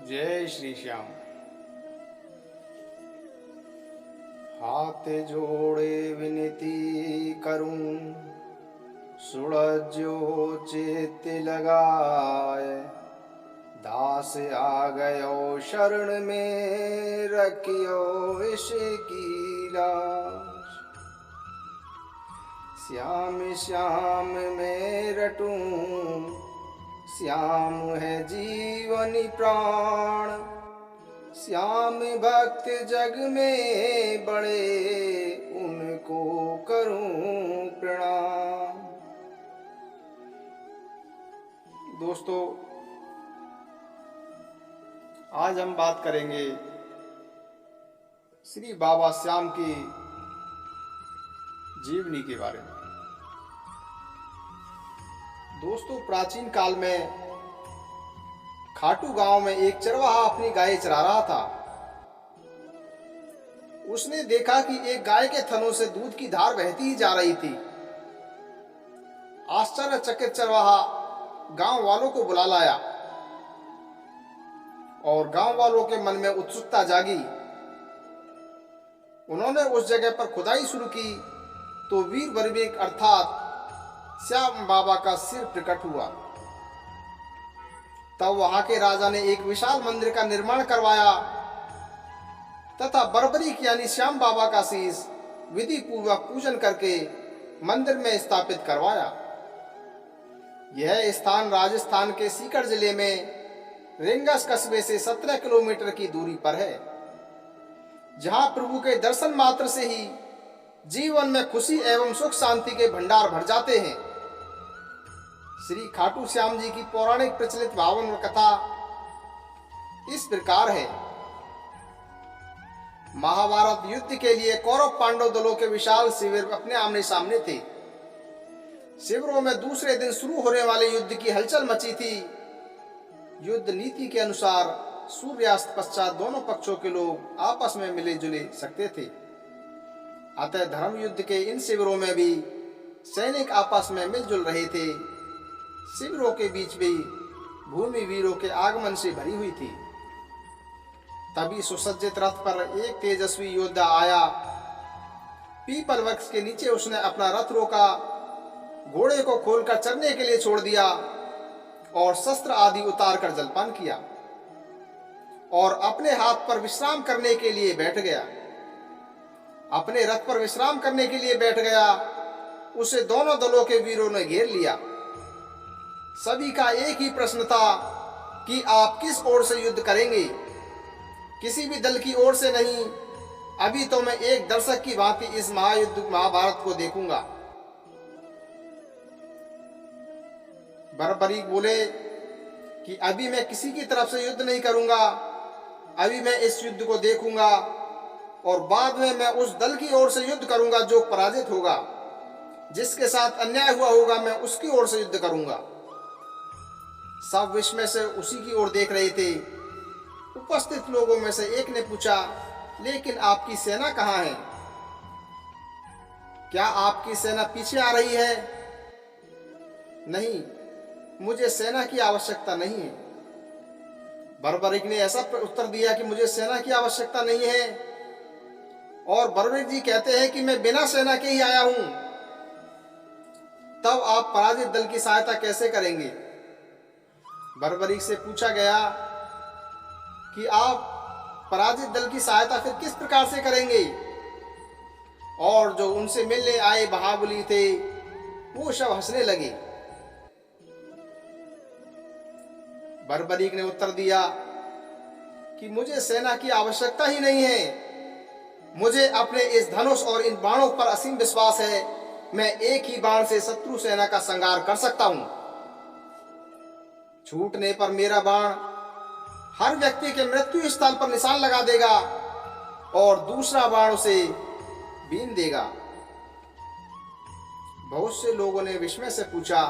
जय श्री श्याम। हाथ जोड़े विनती करूं, सुड़ज्यो चित्त लगाए। दास आ गयो शरण में, रखियो इसकी लाज। श्याम श्याम मैं रटूं, श्याम है जीवन प्राण। श्याम भक्त जग में बड़े, उनको करूं प्रणाम। दोस्तों, आज हम बात करेंगे श्री बाबा श्याम की जीवनी के बारे में। दोस्तों, प्राचीन काल में खाटू गांव में एक चरवाहा अपनी गाय चरा रहा था। उसने देखा कि एक गाय के थनों से दूध की धार बहती ही जा रही थी। आश्चर्यचकित चरवाहा गांव वालों को बुला लाया और गांव वालों के मन में उत्सुकता जागी। उन्होंने उस जगह पर खुदाई शुरू की तो वीर बर्बीक अर्थात श्याम बाबा का सिर प्रकट हुआ। तब वहां के राजा ने एक विशाल मंदिर का निर्माण करवाया तथा बर्बरीक यानी श्याम बाबा का शीश विधि पूर्वक पूजन करके मंदिर में स्थापित करवाया। यह स्थान राजस्थान के सीकर जिले में रेंगस कस्बे से 17 किलोमीटर की दूरी पर है, जहां प्रभु के दर्शन मात्र से ही जीवन में खुशी एवं सुख शांति के भंडार भर जाते हैं। श्री खाटू श्याम जी की पौराणिक प्रचलित भावन कथा इस प्रकार है। महाभारत युद्ध के लिए कौरव पांडव दलों के विशाल शिविर अपने आमने सामने थे। शिविरों में दूसरे दिन शुरू होने वाले युद्ध की हलचल मची थी। युद्ध नीति के अनुसार सूर्यास्त पश्चात दोनों पक्षों के लोग आपस में मिले जुले सकते थे। अतः धर्म युद्ध के इन शिविरों में भी सैनिक आपस में मिलजुल रहे थे। शिविरों के बीच भी भूमि वीरों के आगमन से भरी हुई थी। तभी सुसज्जित रथ पर एक तेजस्वी योद्धा आया। पीपल वृक्ष के नीचे उसने अपना रथ रोका, घोड़े को खोलकर चरने के लिए छोड़ दिया और शस्त्र आदि उतार कर जलपान किया और अपने हाथ पर विश्राम करने के लिए बैठ गया। अपने रथ पर विश्राम करने के लिए बैठ गया। उसे दोनों दलों के वीरों ने घेर लिया। सभी का एक ही प्रश्न था कि आप किस ओर से युद्ध करेंगे। किसी भी दल की ओर से नहीं। अभी तो मैं एक दर्शक की भांति इस महायुद्ध महाभारत को देखूंगा। बर्बरीक बोले कि अभी मैं किसी की तरफ से युद्ध नहीं करूंगा। अभी मैं इस युद्ध को देखूंगा और बाद में मैं उस दल की ओर से युद्ध करूंगा जो पराजित होगा। जिसके साथ अन्याय हुआ होगा मैं उसकी ओर से युद्ध करूंगा। सब विस्मय से उसी की ओर देख रहे थे। उपस्थित लोगों में से एक ने पूछा, लेकिन आपकी सेना कहाँ है? क्या आपकी सेना पीछे आ रही है? नहीं, मुझे सेना की आवश्यकता नहीं है। बर्बरीक ने ऐसा उत्तर दिया कि मुझे सेना की आवश्यकता नहीं है। और बर्बरीक जी कहते हैं कि मैं बिना सेना के ही आया हूं। तब आप पराजित दल की सहायता कैसे करेंगे? बर्बरीक से पूछा गया कि आप पराजित दल की सहायता फिर किस प्रकार से करेंगे? और जो उनसे मिलने आए महाबली थे वो सब हंसने लगे। बर्बरीक ने उत्तर दिया कि मुझे सेना की आवश्यकता ही नहीं है। मुझे अपने इस धनुष और इन बाणों पर असीम विश्वास है। मैं एक ही बाण से शत्रु सेना का संहार कर सकता हूं। छूटने पर मेरा बाण हर व्यक्ति के मृत्यु स्थल पर निशान लगा देगा और दूसरा बाण उसे बीन देगा। बहुत से लोगों ने विस्मय से पूछा,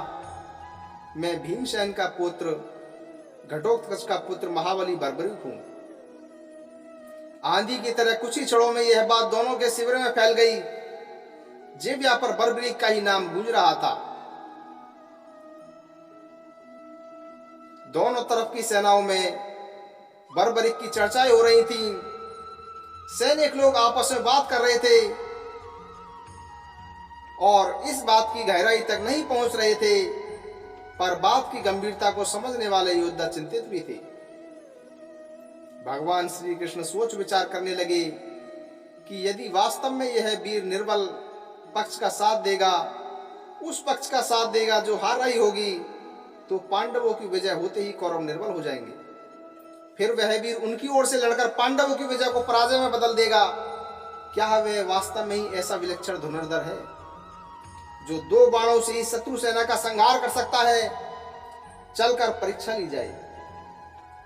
मैं भीमसेन का पुत्र, घटोत्कच का पुत्र महाबली बर्बरीक हूं। आंधी की तरह कुछ ही क्षणों में यह बात दोनों के शिविर में फैल गई। जिह्वा पर बर्बरीक का ही नाम गूंज रहा था। दोनों तरफ की सेनाओं में बर्बरीक की चर्चाएं हो रही थीं। सैनिक लोग आपस में बात कर रहे थे और इस बात की गहराई तक नहीं पहुंच रहे थे, पर बात की गंभीरता को समझने वाले योद्धा चिंतित भी थे। भगवान श्री कृष्ण सोच विचार करने लगे कि यदि वास्तव में यह वीर निर्बल पक्ष का साथ देगा, उस पक्ष का साथ देगा जो हार रही होगी, तो पांडवों की विजय होते ही कौरव निर्बल हो जाएंगे। फिर वह वीर उनकी ओर से लड़कर पांडवों की विजय को पराजय में बदल देगा। क्या वह वास्तव में ही ऐसा विलक्षण धनुर्धर है जो 2 बाणों से ही शत्रु सेना का संहार कर सकता है? चलकर परीक्षा ली जाए।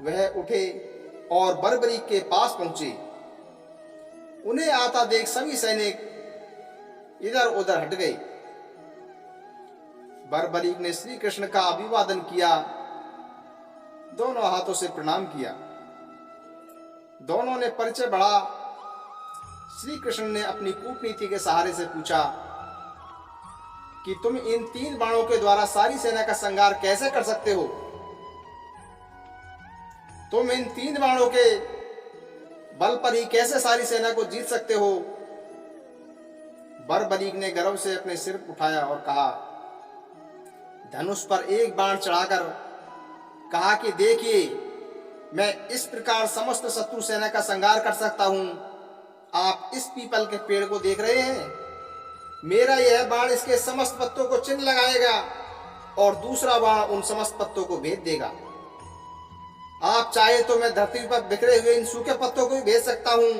वह उठे और बर्बरीक के पास पहुंचे। उन्हें आता देख सभी सैनिक इधर उधर हट गए। बर्बरीक ने श्री कृष्ण का अभिवादन किया, दोनों हाथों से प्रणाम किया। दोनों ने परिचय बढ़ा। श्री कृष्ण ने अपनी कूटनीति के सहारे से पूछा कि तुम इन 3 बाणों के द्वारा सारी सेना का संहार कैसे कर सकते हो? तुम इन 3 बाणों के बल पर ही कैसे सारी सेना को जीत सकते हो? बर्बरीक ने गर्व से अपने सिर उठाया और कहा, धनुष पर एक बाण चढ़ाकर कहा कि देखिए, मैं इस प्रकार समस्त शत्रु सेना का संहार कर सकता हूं। आप इस पीपल के पेड़ को देख रहे हैं? मेरा यह बाण इसके समस्त पत्तों को चिन्ह लगाएगा और दूसरा बाण उन समस्त पत्तों को भेद देगा। आप चाहे तो मैं धरती पर बिखरे हुए इन सूखे पत्तों को भी भेज सकता हूं।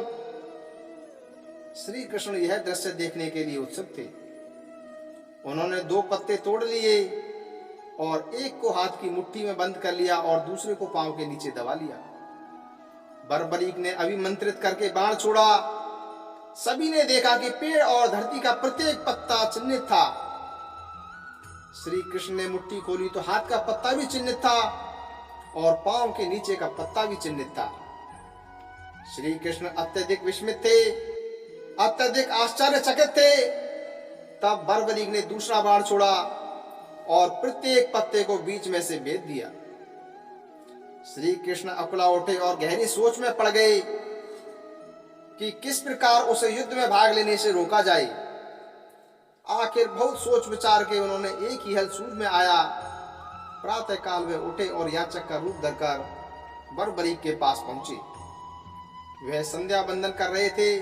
श्री कृष्ण यह दृश्य देखने के लिए उत्सुक थे। उन्होंने 2 पत्ते तोड़ लिए और एक को हाथ की मुट्ठी में बंद कर लिया और दूसरे को पांव के नीचे दबा लिया। बर्बरीक ने अभिमंत्रित करके बाण छोड़ा। सभी ने देखा कि पेड़ और धरती का प्रत्येक पत्ता चिन्हित था। श्री कृष्ण ने मुट्ठी खोली तो हाथ का पत्ता भी चिन्हित था और पांव के नीचे का पत्ता भी चिन्हित था। श्री कृष्ण अत्यधिक विस्मित थे, अत्यधिक आश्चर्यचकित थे। तब बर्बरीक ने दूसरा बाण छोड़ा और प्रत्येक पत्ते को बीच में से भेद दिया। श्री कृष्ण अकुला उठे और गहरी सोच में पड़ गए कि किस प्रकार उसे युद्ध में भाग लेने से रोका जाए। आखिर बहुत सोच विचार के उन्होंने एक ही हल सूझ में आया। प्रातः काल वे उठे और याचक का रूप धरकर बर्बरीक के पास पहुंचे। वह संध्या बंदन कर रहे थे।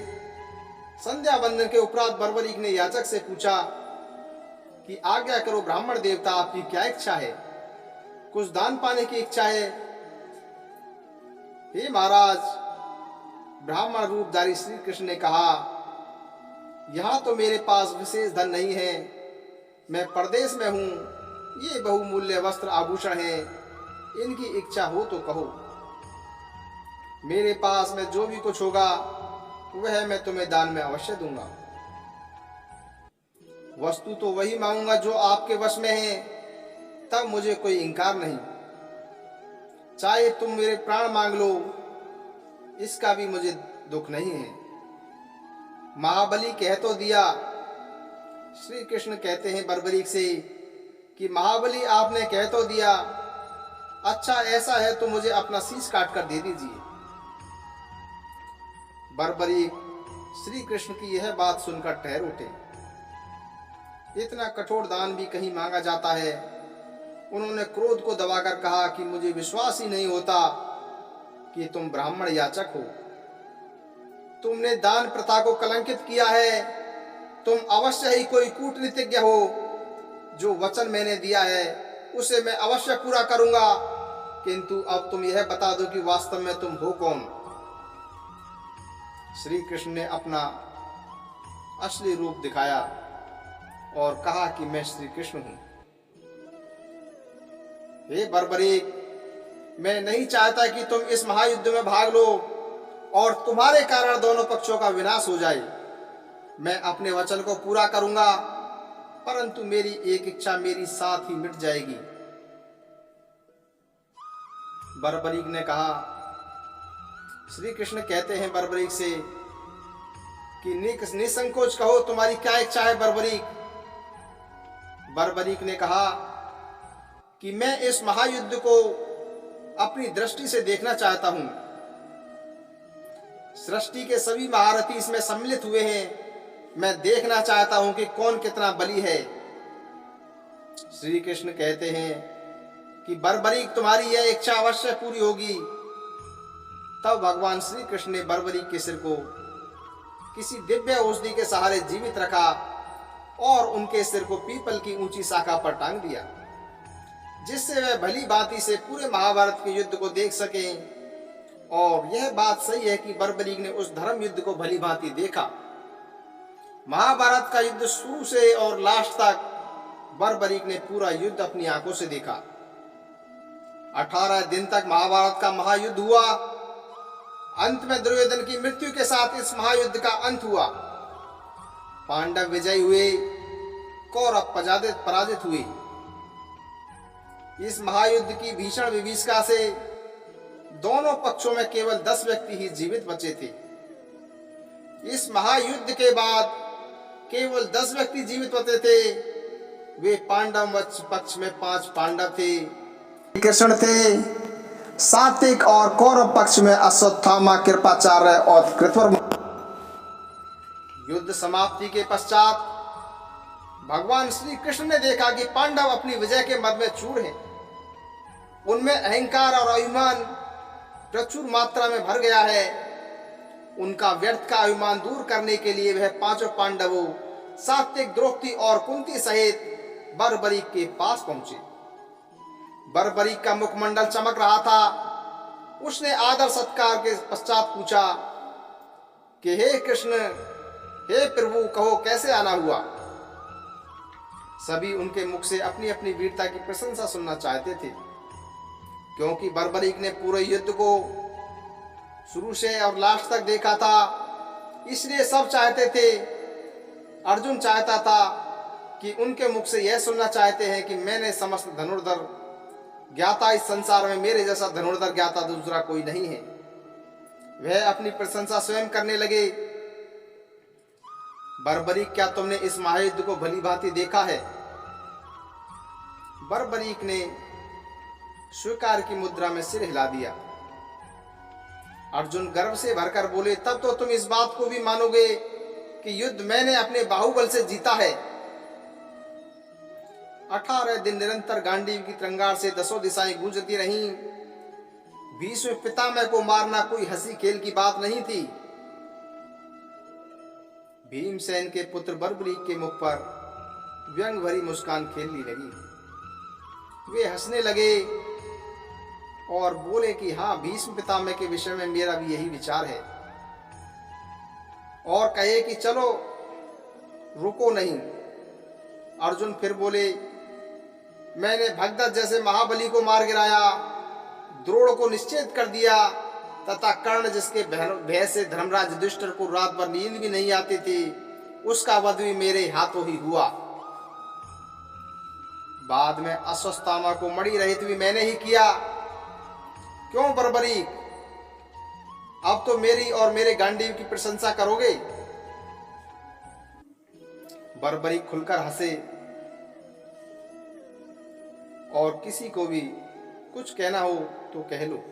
संध्या बंदन के उपरांत बर्बरीक ने याचक से पूछा कि आज्ञा करो ब्राह्मण देवता, आपकी क्या इच्छा है? कुछ दान पाने की इच्छा है? हे महाराज, ब्राह्मण रूपधारी श्री कृष्ण ने कहा, यहां तो मेरे पास विशेष धन नहीं है, मैं परदेश में हूं। ये बहुमूल्य वस्त्र आभूषण हैं, इनकी इच्छा हो तो कहो। मेरे पास में जो भी कुछ होगा वह मैं तुम्हें दान में अवश्य दूंगा। वस्तु तो वही मांगूंगा जो आपके वश में है, तब मुझे कोई इंकार नहीं। चाहे तुम मेरे प्राण मांग लो, इसका भी मुझे दुख नहीं है। महाबली कह तो दिया। श्री कृष्ण कहते हैं बर्बरीक से कि महाबली आपने कह तो दिया। अच्छा, ऐसा है तो मुझे अपना शीश काट कर दे दीजिए। बर्बरीक श्री कृष्ण की यह बात सुनकर ठहर उठे। इतना कठोर दान भी कहीं मांगा जाता है? उन्होंने क्रोध को दबाकर कहा कि मुझे विश्वास ही नहीं होता कि तुम ब्राह्मण याचक हो। तुमने दान प्रथा को कलंकित किया है। तुम अवश्य ही कोई कूटनीतिज्ञ हो। जो वचन मैंने दिया है उसे मैं अवश्य पूरा करूंगा, किंतु अब तुम यह बता दो कि वास्तव में तुम हो कौन? श्री कृष्ण ने अपना असली रूप दिखाया और कहा कि मैं श्री कृष्ण हूं। हे बर्बरीक, मैं नहीं चाहता कि तुम इस महायुद्ध में भाग लो और तुम्हारे कारण दोनों पक्षों का विनाश हो जाए। मैं अपने वचन को पूरा करूंगा, परंतु मेरी एक इच्छा मेरी साथ ही मिट जाएगी। बर्बरीक ने कहा। श्री कृष्ण कहते हैं बर्बरीक से कि निसंकोच कहो, तुम्हारी क्या इच्छा है बर्बरीक? बर्बरीक ने कहा कि मैं इस महायुद्ध को अपनी दृष्टि से देखना चाहता हूं। सृष्टि के सभी महारथी इसमें सम्मिलित हुए हैं। मैं देखना चाहता हूं कि कौन कितना बली है। श्री कृष्ण कहते हैं कि बर्बरीक, तुम्हारी यह इच्छा अवश्य पूरी होगी। तब भगवान श्री कृष्ण ने बर्बरीक के सिर को किसी दिव्य औषधि के सहारे जीवित रखा और उनके सिर को पीपल की ऊंची शाखा पर टांग दिया, जिससे वह भली भांति से पूरे महाभारत के युद्ध को देख सकें। और यह बात सही है कि बर्बरीक ने उस धर्म युद्ध को भली भांति देखा। महाभारत का युद्ध शुरू से और लास्ट तक बर्बरीक ने पूरा युद्ध अपनी आंखों से देखा। 18 दिन तक महाभारत का महायुद्ध हुआ। अंत में दुर्योधन की मृत्यु के साथ इस महायुद्ध का अंत हुआ। पांडव विजयी हुए, कौरव पराजित हुए। इस महायुद्ध की भीषण विभीषिका से दोनों पक्षों में केवल 10 व्यक्ति ही जीवित बचे थे। इस महायुद्ध के बाद केवल 10 व्यक्ति जीवित बचे थे। वे पांडव पक्ष में 5 पांडव थे, कृष्ण थे, सात्विक, और कौरव पक्ष में अश्वत्थामा, कृपाचार्य और कृतवर्मा। युद्ध समाप्ति के पश्चात भगवान श्री कृष्ण ने देखा कि पांडव अपनी विजय के मद में चूर हैं। उनमें अहंकार और अभिमान प्रचुर मात्रा में भर गया है। उनका व्यर्थ का अभिमान दूर करने के लिए वह 5 पांडवों, सात्विक, द्रौपदी और कुंती सहित बर्बरीक के पास पहुंचे। बर्बरीक का मुखमंडल चमक रहा था। उसने आदर सत्कार के पश्चात पूछा कि हे कृष्ण, हे प्रभु, कहो कैसे आना हुआ। सभी उनके मुख से अपनी अपनी वीरता की प्रशंसा सुनना चाहते थे, क्योंकि बर्बरीक ने पूरे युद्ध को शुरू से और लास्ट तक देखा था। इसलिए सब चाहते थे, अर्जुन चाहता था कि उनके मुख से यह सुनना चाहते हैं कि मैंने समस्त धनुर्धर ज्ञाता, इस संसार में मेरे जैसा धनुर्धर ज्ञाता दूसरा कोई नहीं है। वह अपनी प्रशंसा स्वयं करने लगे। बर्बरीक, क्या तुमने इस महायुद्ध को भली भांति देखा है? बर्बरीक ने स्वीकार की मुद्रा में सिर हिला दिया। अर्जुन गर्व से भरकर बोले, तब तो तुम इस बात को भी मानोगे कि युद्ध मैंने अपने बाहुबल से जीता है। 18 दिन निरंतर गांडीव की तरंगार से 10 दिशाएं गूंजती रहीं। भीष्म पितामह को मारना कोई हंसी खेल की बात नहीं थी। भीमसेन के पुत्र बर्बरीक के मुख पर व्यंग भरी मुस्कान खेलने लगी। वे हंसने लगे और बोले कि हाँ, भीष्म पितामह के विषय में मेरा भी यही विचार है। और कहे कि चलो, रुको नहीं। अर्जुन फिर बोले, मैंने भगदत्त जैसे महाबली को मार गिराया, द्रोण को निश्चित कर दिया, तथा कर्ण, जिसके भय से धर्मराज युधिष्ठिर को रात भर नींद भी नहीं आती थी, उसका वध भी मेरे हाथों ही हुआ। बाद में अश्वत्थामा को मणि रहित भी मैंने ही किया। क्यों बर्बरीक, अब तो मेरी और मेरे गांडीव की प्रशंसा करोगे? बर्बरीक खुलकर हंसे और किसी को भी कुछ कहना हो तो कह लो।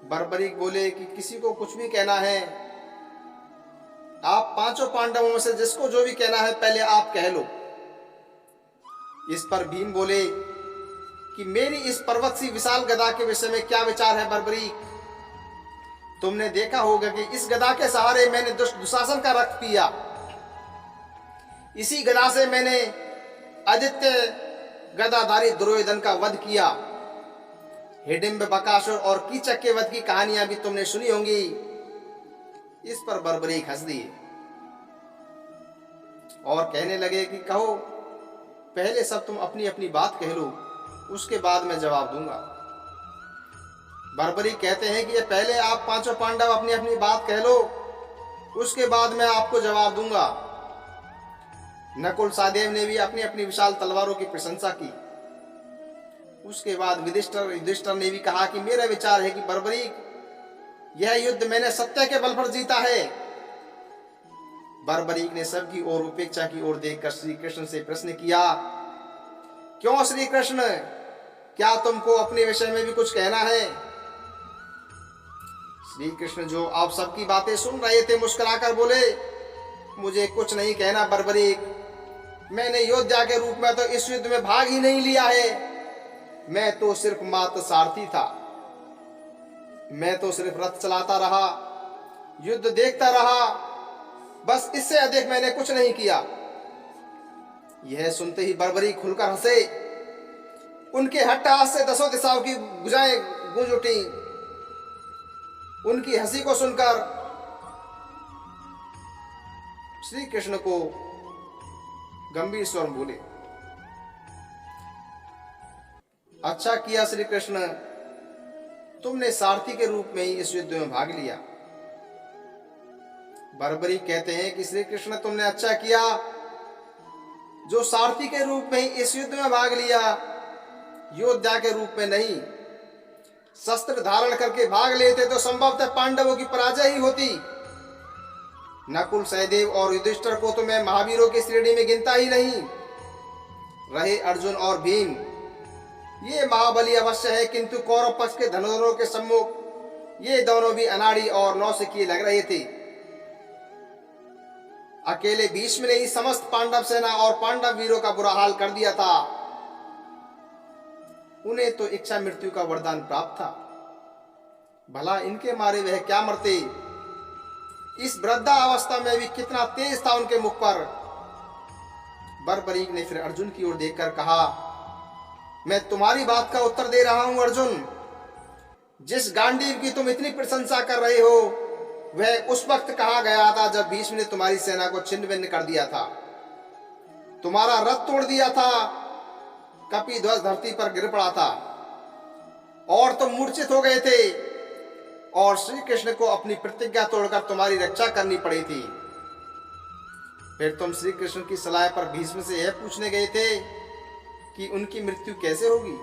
बर्बरीक बोले कि किसी को कुछ भी कहना है, आप 5 पांडवों में से जिसको जो भी कहना है पहले आप कह लो। इस पर भीम बोले कि मेरी इस पर्वत सी विशाल गदा के विषय में क्या विचार है बर्बरीक? तुमने देखा होगा कि इस गदा के सहारे मैंने दुष्ट दुशासन का रक्त पिया। इसी गदा से मैंने आदित्य गदाधारी दुर्योधन का वध किया। हिडिंब, बकासुर और कीचक के वध की कहानियां भी तुमने सुनी होंगी। इस पर बर्बरीक हंस दिए और कहने लगे कि कहो, पहले सब तुम अपनी अपनी बात कह लो, उसके बाद मैं जवाब दूंगा। बर्बरीक कहते हैं कि पहले आप 5 पांडव अपनी अपनी बात कह लो, उसके बाद मैं आपको जवाब दूंगा। नकुल, सहदेव ने भी अपनी अपनी विशाल तलवारों की प्रशंसा की। उसके बाद युधिष्ठिर ने भी कहा कि मेरा विचार है कि बर्बरीक, यह युद्ध मैंने सत्य के बल पर जीता है। बर्बरीक ने सबकी ओर उपेक्षा की ओर देखकर श्री कृष्ण से प्रश्न किया, क्यों श्री कृष्ण, क्या तुमको अपने विषय में भी कुछ कहना है? श्री कृष्ण जो आप सबकी बातें सुन रहे थे मुस्कुराकर बोले, मुझे कुछ नहीं कहना बर्बरीक, मैंने योद्धा के रूप में तो इस युद्ध में भाग ही नहीं लिया है। मैं तो सिर्फ मात्र सारथी था, मैं तो सिर्फ रथ चलाता रहा, युद्ध देखता रहा, बस इससे अधिक मैंने कुछ नहीं किया। यह सुनते ही बर्बरीक खुलकर हंसे। उनके हट्टहास से दसों दिशाओं की भुजाएं गूंज उठी। उनकी हंसी को सुनकर श्री कृष्ण को गंभीर स्वर में बोले, अच्छा किया श्री कृष्ण, तुमने सारथी के रूप में ही इस युद्ध में भाग लिया। बर्बरीक कहते हैं कि श्री कृष्ण तुमने अच्छा किया जो सारथी के रूप में ही इस युद्ध में भाग लिया, योद्धा के रूप में नहीं। शस्त्र धारण करके भाग लेते तो संभवतः पांडवों की पराजय ही होती। नकुल, सहदेव और युधिष्ठिर को तो मैं महावीरों की श्रेणी में गिनता ही नहीं। रहे अर्जुन और भीम, ये महाबली अवश्य है, किंतु कौरव पक्ष के धनुर्धरों के सम्मुख ये दोनों भी अनाड़ी और नौसिखिए लग रहे थे। अकेले भीष्म ने ही समस्त पांडव सेना और पांडव वीरों का बुरा हाल कर दिया था। उन्हें तो इच्छा मृत्यु का वरदान प्राप्त था, भला इनके मारे वह क्या मरते। इस वृद्धा अवस्था में भी कितना तेज था उनके मुख पर। बर्बरीक ने फिर अर्जुन की ओर देखकर कहा, मैं तुम्हारी बात का उत्तर दे रहा हूं अर्जुन। जिस गांडीव की तुम इतनी प्रशंसा कर रहे हो, वह उस वक्त कहा गया था जब भीष्म ने तुम्हारी सेना को छिन्न भिन्न कर दिया था, तुम्हारा रथ तोड़ दिया था, कपिध्वज धरती पर गिर पड़ा था और तुम मूर्छित हो गए थे और श्री कृष्ण को अपनी प्रतिज्ञा तोड़कर तुम्हारी रक्षा करनी पड़ी थी। फिर तुम श्री कृष्ण की सलाह पर भीष्म से यह पूछने गए थे कि उनकी मृत्यु कैसे होगी।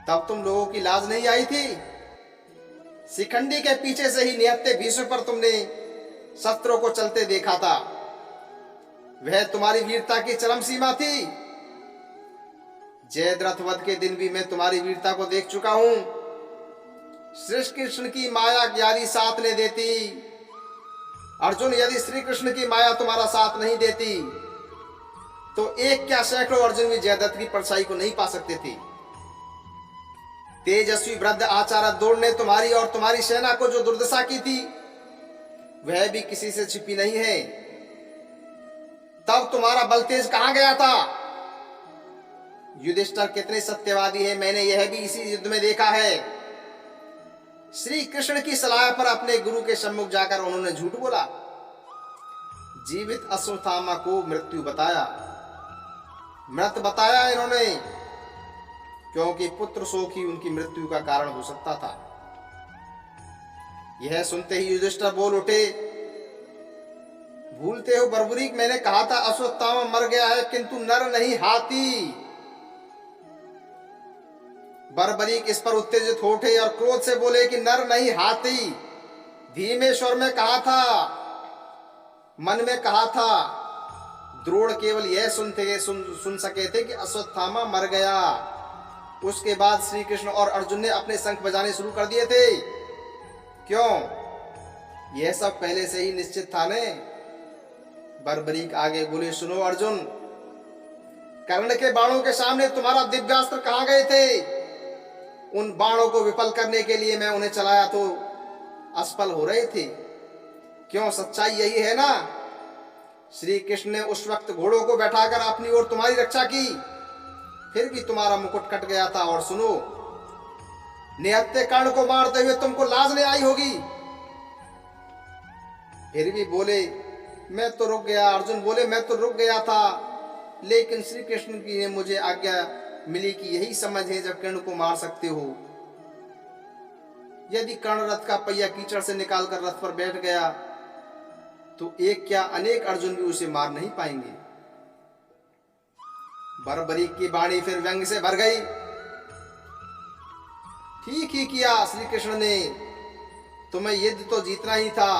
तब तुम लोगों की लाज नहीं आई थी। शिखंडी के पीछे से ही निहत्थे भीष्म पर तुमने शस्त्रों को चलते देखा था। वह तुम्हारी वीरता की चरम सीमा थी। जयद्रथ वध के दिन भी मैं तुम्हारी वीरता को देख चुका हूं। श्री कृष्ण की माया यदि साथ नहीं देती अर्जुन, यदि श्री कृष्ण की माया तुम्हारा साथ नहीं देती तो एक क्या सैकड़ों अर्जुन भी जयद्रथ की परछाई को नहीं पा सकते थे। तेजस्वी वृद्ध आचार्य द्रोण ने तुम्हारी और तुम्हारी सेना को जो दुर्दशा की थी वह भी किसी से छिपी नहीं है। तब तुम्हारा बल तेज कहां गया था। युधिष्ठिर कितने सत्यवादी है, मैंने यह भी इसी युद्ध में देखा है। श्री कृष्ण की सलाह पर अपने गुरु के सम्मुख जाकर उन्होंने झूठ बोला। जीवित अश्वत्थामा को मृत्यु बताया, मृत बताया इन्होंने, क्योंकि पुत्र शोक ही उनकी मृत्यु का कारण हो सकता था। यह सुनते ही युधिष्ठिर बोल उठे, भूलते हो बर्बरीक, मैंने कहा था अश्वत्थामा मर गया है किंतु नर नहीं हाथी। बर्बरीक इस पर उत्तेजित हो उठे और क्रोध से बोले कि नर नहीं हाथी। धीमे स्वर में कहा था, मन में कहा था। द्रोण केवल यह सुन सके थे कि अश्वत्थामा मर गया। उसके बाद श्री कृष्ण और अर्जुन ने अपने शंख बजाने शुरू कर दिए थे। क्यों? यह सब पहले से ही निश्चित था ने। बर्बरीक आगे बोले, सुनो अर्जुन, कर्ण के बाणों के सामने तुम्हारा दिव्यास्त्र कहां गए थे। उन बाणों को विफल करने के लिए मैं उन्हें चलाया तो असफल हो रहे थे। क्यों? सच्चाई यही है ना। श्री कृष्ण ने उस वक्त घोड़ों को बैठाकर अपनी ओर तुम्हारी रक्षा की, फिर भी तुम्हारा मुकुट कट गया था। और सुनो, निहत्थे कर्ण को मारते हुए तुमको लाज नहीं आई होगी। फिर भी बोले, मैं तो रुक गया। अर्जुन बोले, मैं तो रुक गया था, लेकिन श्री कृष्ण की ने मुझे आज्ञा मिली कि यही समझ है जब कर्ण को मार सकते हो। यदि कर्ण रथ का पहिया कीचड़ से निकालकर रथ पर बैठ गया तो एक क्या अनेक अर्जुन भी उसे मार नहीं पाएंगे। बर्बरीक की वाणी फिर व्यंग से भर गई। ठीक ही किया श्री कृष्ण ने, तुम्हें युद्ध तो जीतना ही था,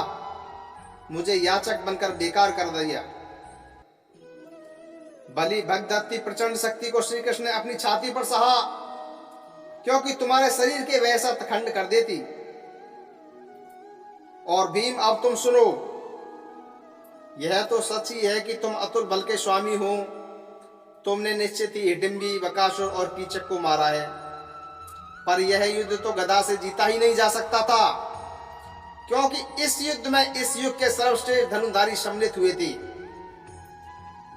मुझे याचक बनकर बेकार कर दिया। बलि भगदत्ती प्रचंड शक्ति को श्री कृष्ण ने अपनी छाती पर सहा, क्योंकि तुम्हारे शरीर के वह सत खंड कर देती। और भीम अब तुम सुनो, यह तो सच ही है कि तुम अतुल बल के स्वामी हो। तुमने निश्चित ही हिडिंबी, बकासुर और कीचक को मारा है, पर यह युद्ध तो गदा से जीता ही नहीं जा सकता था, क्योंकि इस युद्ध में इस युग के सर्वश्रेष्ठ धनुधारी सम्मिलित हुए थे।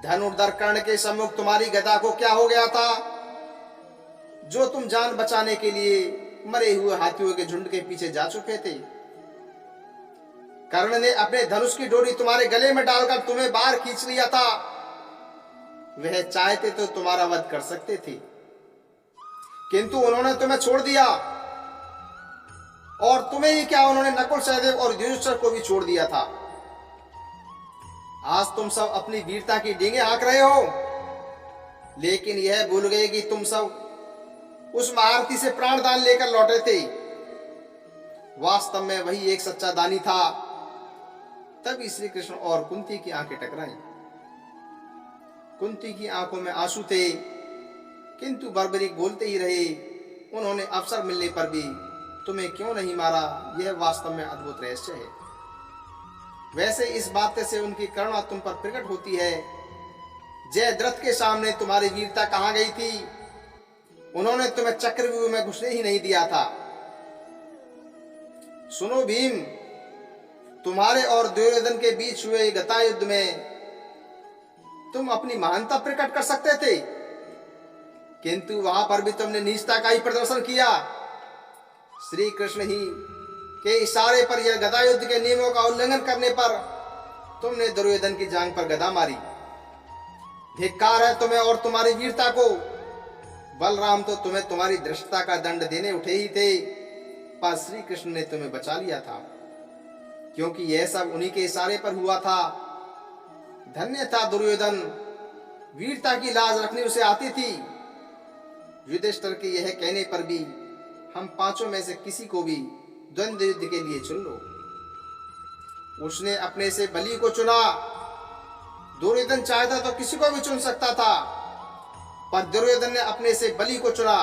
धनुर्धर कर्ण के सम्मुख तुम्हारी गदा को क्या हो गया था, जो तुम जान बचाने के लिए मरे हुए हाथियों के झुंड के पीछे जा चुके थे। कर्ण ने अपने धनुष की डोरी तुम्हारे गले में डालकर तुम्हें बाहर खींच लिया था। वह चाहते तो तुम्हारा वध कर सकते थे, किंतु उन्होंने तुम्हें छोड़ दिया। और तुम्हें ही क्या, उन्होंने नकुल, सहदेव और युधिष्ठिर को भी छोड़ दिया था। आज तुम सब अपनी वीरता की डींगे हाँक रहे हो, लेकिन यह भूल गए कि तुम सब उस महारथी से प्राणदान लेकर लौटे थे। वास्तव में वही एक सच्चा दानी था। तभी श्री कृष्ण और कुंती की आंखें टकराई। कुंती की आंखों में आंसू थे, किंतु बर्बरीक बोलते ही रहे। उन्होंने अवसर मिलने पर भी तुम्हें क्यों नहीं मारा, यह वास्तव में अद्भुत रहस्य है। वैसे इस बात से उनकी करुणा तुम पर प्रकट होती है। जयद्रथ के सामने तुम्हारी वीरता कहां गई थी? उन्होंने तुम्हें चक्रव्यूह में घुसने ही नहीं दिया था। सुनो भीम, तुम्हारे और दुर्योधन के बीच हुए गदा युद्ध में तुम अपनी महानता प्रकट कर सकते थे, किंतु वहां पर भी तुमने नीचता का ही प्रदर्शन किया। श्री कृष्ण ही के इशारे पर यह गदा युद्ध के नियमों का उल्लंघन करने पर तुमने दुर्योधन की जांघ पर गदा मारी। धिक्कार है तुम्हें और तुम्हारी वीरता को। बलराम तो तुम्हें तुम्हारी धृष्टता का दंड देने उठे ही थे, पर श्री कृष्ण ने तुम्हें बचा लिया था, क्योंकि यह सब उन्हीं के इशारे पर हुआ था। धन्य था दुर्योधन, वीरता की लाज रखनी उसे आती थी। युधिष्ठिर के यह कहने पर भी हम पांचों में से किसी को भी द्वंद्व युद्ध के लिए चुन लो। उसने अपने से बलि को चुना। दुर्योधन चाहता तो किसी को भी चुन सकता था, पर दुर्योधन ने अपने से बलि को चुना।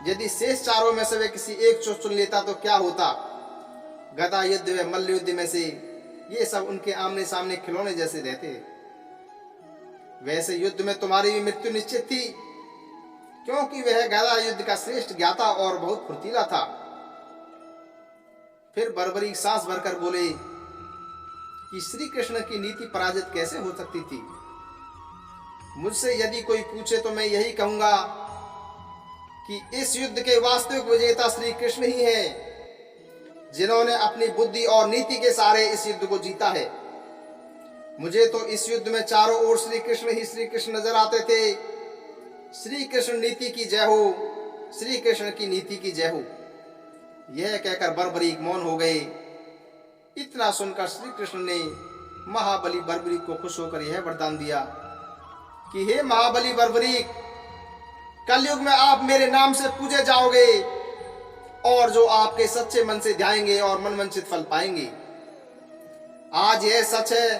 यदि शेष चारों में से वे किसी एक को चुन लेता तो क्या होता? गदा युद्ध व मल्ल युद्ध में से ये सब उनके आमने सामने खिलौने जैसे रहते। वैसे युद्ध में तुम्हारी भी मृत्यु निश्चित थी, क्योंकि वह गदा युद्ध का श्रेष्ठ ज्ञाता और बहुत फुर्तीला था। फिर बर्बरी सांस भरकर बोले कि श्री कृष्ण की नीति पराजित कैसे हो सकती थी? मुझसे यदि कोई पूछे तो मैं यही कहूंगा कि इस युद्ध के वास्तविक विजेता श्री कृष्ण ही हैं, जिन्होंने अपनी बुद्धि और नीति के सहारे इस युद्ध को जीता है। मुझे तो इस युद्ध में चारों ओर श्री कृष्ण ही श्री कृष्ण नजर आते थे। श्री कृष्ण नीति की जय हो, श्री कृष्ण की नीति की जय हो। यह कहकर बर्बरीक मौन हो गए। इतना सुनकर श्री कृष्ण ने महाबली बर्बरीक को खुश होकर यह वरदान दिया कि हे महाबली बर्बरीक, कलयुग में आप मेरे नाम से पूजे जाओगे, और जो आपके सच्चे मन से ध्याएंगे और मनवांछित फल पाएंगे। आज यह सच है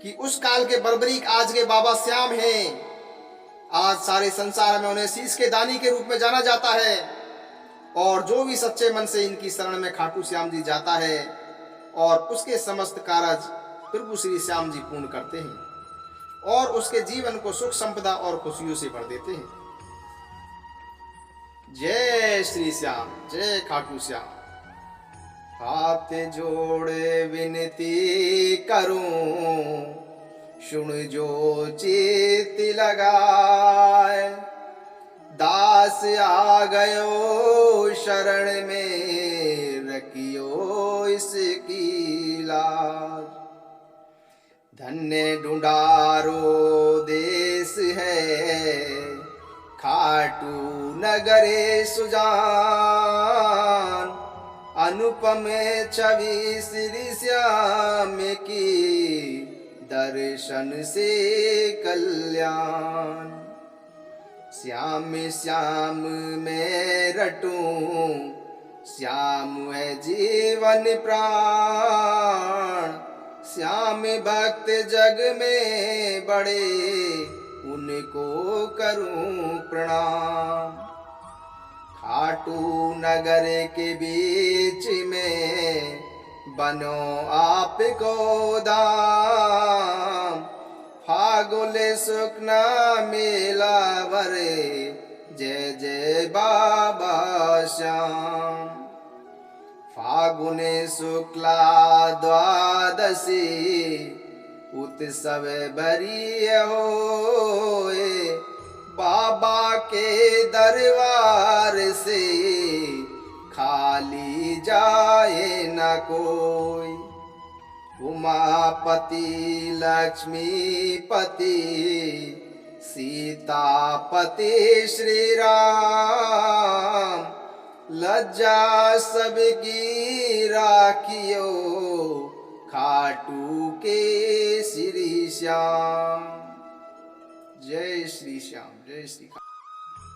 कि उस काल के बर्बरीक आज के बाबा श्याम हैं। आज सारे संसार में उन्हें शीश के दानी के रूप में जाना जाता है, और जो भी सच्चे मन से इनकी शरण में खाटू श्याम जी जाता है और उसके समस्त कारज प्रभु श्री श्याम जी पूर्ण करते हैं और उसके जीवन को सुख संपदा और खुशियों से भर देते हैं। जय श्री श्याम, जय खाटू श्याम। हाथ जोड़े विनती करूं, सुन जो चित लगाए। दास आ गयो शरण में, रखियो इसकी लाज। धन्य ढूंढारो देश है, खाटू नगरे सुजान। अनुपम छवि श्री श्याम की, दर्शन से कल्याण। श्याम श्याम मैं रटूं, श्याम है जीवन प्राण। श्याम भक्त जग में बड़े, उनको करूं प्रणाम। खाटू नगर के बीच में, बनो आपको धाम, फागुले सुखना मेला भरे, जय जय बाबा श्याम। फागुने शुक्ला द्वादशी, उत्सव बरी होए, बाबा के दरबार से खाली जाए न कोई। उमापति लक्ष्मीपति सीतापति श्री राम, लज्जा सबकी राखियो, खाटू के श्री श्याम। जय श्री श्याम, जय श्री।